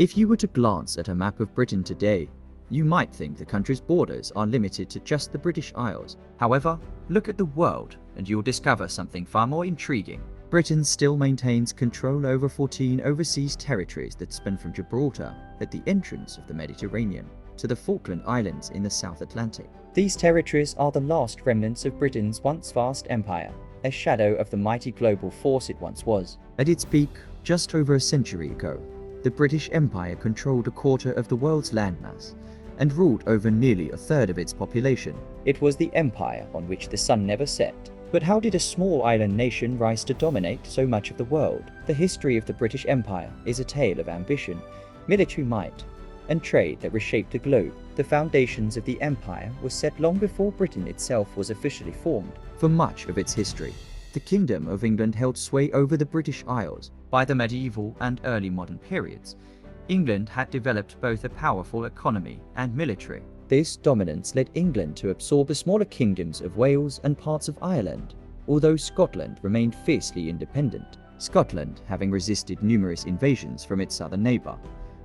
If you were to glance at a map of Britain today, you might think the country's borders are limited to just the British Isles. However, look at the world and you'll discover something far more intriguing. Britain still maintains control over 14 overseas territories that span from Gibraltar at the entrance of the Mediterranean to the Falkland Islands in the South Atlantic. These territories are the last remnants of Britain's once vast empire, a shadow of the mighty global force it once was. At its peak, just over a century ago, the British Empire controlled a quarter of the world's landmass and ruled over nearly a third of its population. It was the empire on which the sun never set. But how did a small island nation rise to dominate so much of the world? The history of the British Empire is a tale of ambition, military might, and trade that reshaped the globe. The foundations of the empire were set long before Britain itself was officially formed. For much of its history, the Kingdom of England held sway over the British Isles. By the medieval and early modern periods, England had developed both a powerful economy and military. This dominance led England to absorb the smaller kingdoms of Wales and parts of Ireland, although Scotland remained fiercely independent. Scotland, having resisted numerous invasions from its southern neighbour,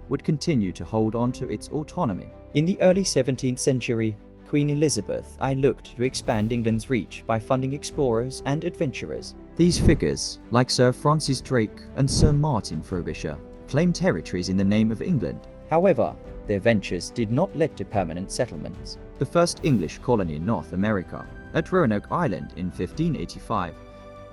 would continue to hold on to its autonomy. In the early 17th century, Queen Elizabeth I looked to expand England's reach by funding explorers and adventurers. These figures, like Sir Francis Drake and Sir Martin Frobisher, claimed territories in the name of England. However, their ventures did not lead to permanent settlements. The first English colony in North America, at Roanoke Island in 1585,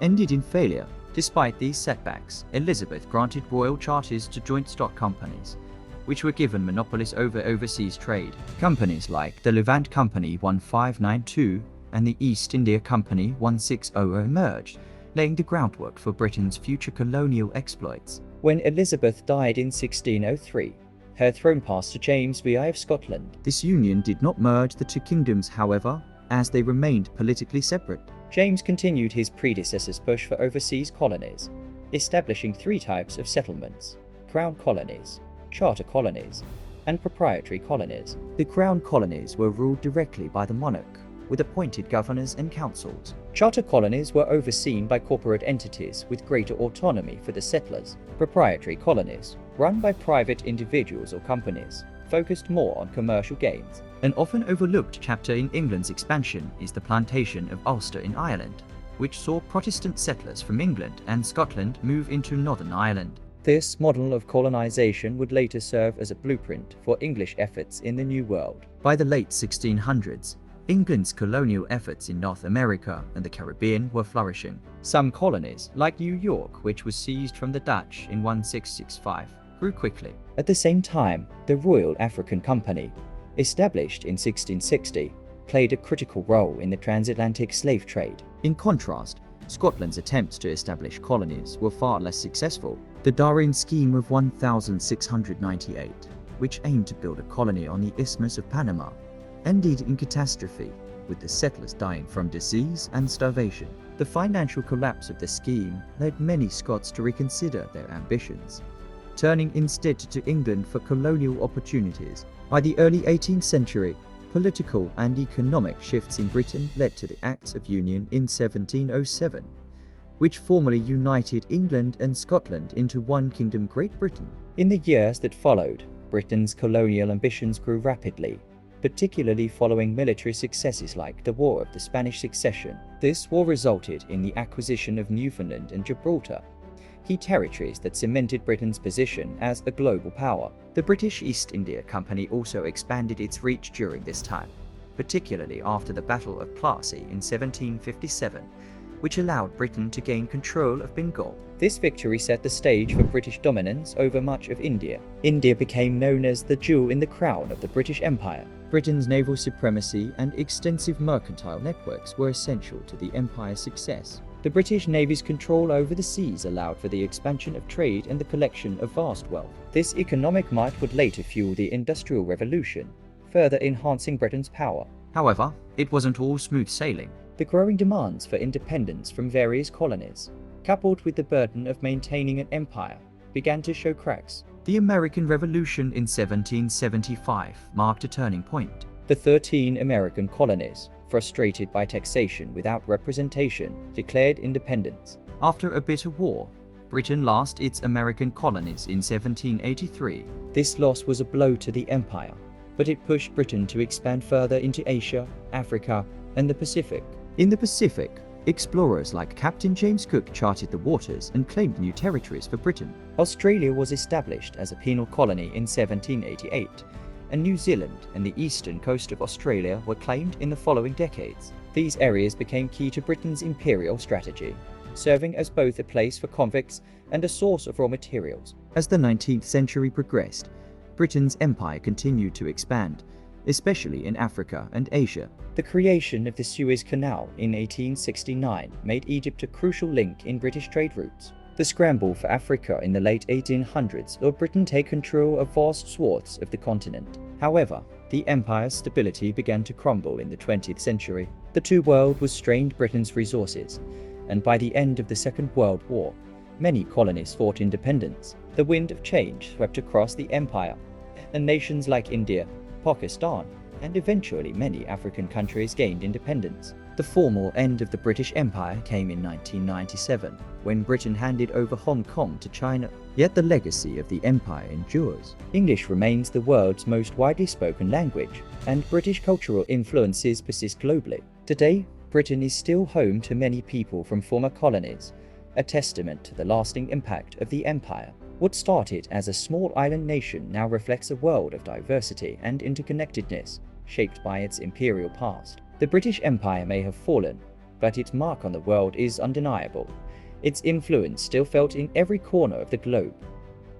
ended in failure. Despite these setbacks, Elizabeth granted royal charters to joint stock companies, which were given monopolies over overseas trade. Companies like the Levant Company 1592 and the East India Company 1600 emerged, laying the groundwork for Britain's future colonial exploits. When Elizabeth died in 1603, her throne passed to James VI of Scotland. This union did not merge the two kingdoms, however, as they remained politically separate. James continued his predecessor's push for overseas colonies, establishing three types of settlements: crown colonies, charter colonies, and proprietary colonies. The crown colonies were ruled directly by the monarch, with appointed governors and councils. Charter colonies were overseen by corporate entities with greater autonomy for the settlers. Proprietary colonies, run by private individuals or companies, focused more on commercial gains. An often overlooked chapter in England's expansion is the plantation of Ulster in Ireland, which saw Protestant settlers from England and Scotland move into Northern Ireland. This model of colonization would later serve as a blueprint for English efforts in the New World. By the late 1600s, England's colonial efforts in North America and the Caribbean were flourishing. Some colonies, like New York, which was seized from the Dutch in 1665, grew quickly. At the same time, the Royal African Company, established in 1660, played a critical role in the transatlantic slave trade. In contrast, Scotland's attempts to establish colonies were far less successful. The Darien Scheme of 1698, which aimed to build a colony on the Isthmus of Panama, ended in catastrophe, with the settlers dying from disease and starvation. The financial collapse of the scheme led many Scots to reconsider their ambitions, turning instead to England for colonial opportunities. By the early 18th century, political and economic shifts in Britain led to the Acts of Union in 1707, which formally united England and Scotland into one kingdom, Great Britain. In the years that followed, Britain's colonial ambitions grew rapidly, particularly following military successes like the War of the Spanish Succession. This war resulted in the acquisition of Newfoundland and Gibraltar, key territories that cemented Britain's position as a global power. The British East India Company also expanded its reach during this time, particularly after the Battle of Plassey in 1757, which allowed Britain to gain control of Bengal. This victory set the stage for British dominance over much of India. India became known as the jewel in the crown of the British Empire. Britain's naval supremacy and extensive mercantile networks were essential to the empire's success. The British Navy's control over the seas allowed for the expansion of trade and the collection of vast wealth. This economic might would later fuel the Industrial Revolution, further enhancing Britain's power. However, it wasn't all smooth sailing. The growing demands for independence from various colonies, coupled with the burden of maintaining an empire, began to show cracks. The American Revolution in 1775 marked a turning point. The 13 American colonies, frustrated by taxation without representation, declared independence. After a bitter war, Britain lost its American colonies in 1783. This loss was a blow to the empire, but it pushed Britain to expand further into Asia, Africa, and the Pacific. In the Pacific, explorers like Captain James Cook charted the waters and claimed new territories for Britain. Australia was established as a penal colony in 1788, and New Zealand and the eastern coast of Australia were claimed in the following decades. These areas became key to Britain's imperial strategy, serving as both a place for convicts and a source of raw materials. As the 19th century progressed, Britain's empire continued to expand, especially in Africa and Asia. The creation of the Suez Canal in 1869 made Egypt a crucial link in British trade routes. The scramble for Africa in the late 1800s saw Britain take control of vast swaths of the continent. However, the empire's stability began to crumble in the 20th century. The Two World Wars strained Britain's resources, and by the end of the Second World War, many colonies fought independence. The wind of change swept across the empire, and nations like India, Pakistan, and eventually many African countries gained independence. The formal end of the British Empire came in 1997, when Britain handed over Hong Kong to China. Yet the legacy of the empire endures. English remains the world's most widely spoken language, and British cultural influences persist globally. Today, Britain is still home to many people from former colonies, a testament to the lasting impact of the empire. What started as a small island nation now reflects a world of diversity and interconnectedness, shaped by its imperial past. The British Empire may have fallen, but its mark on the world is undeniable. Its influence still felt in every corner of the globe.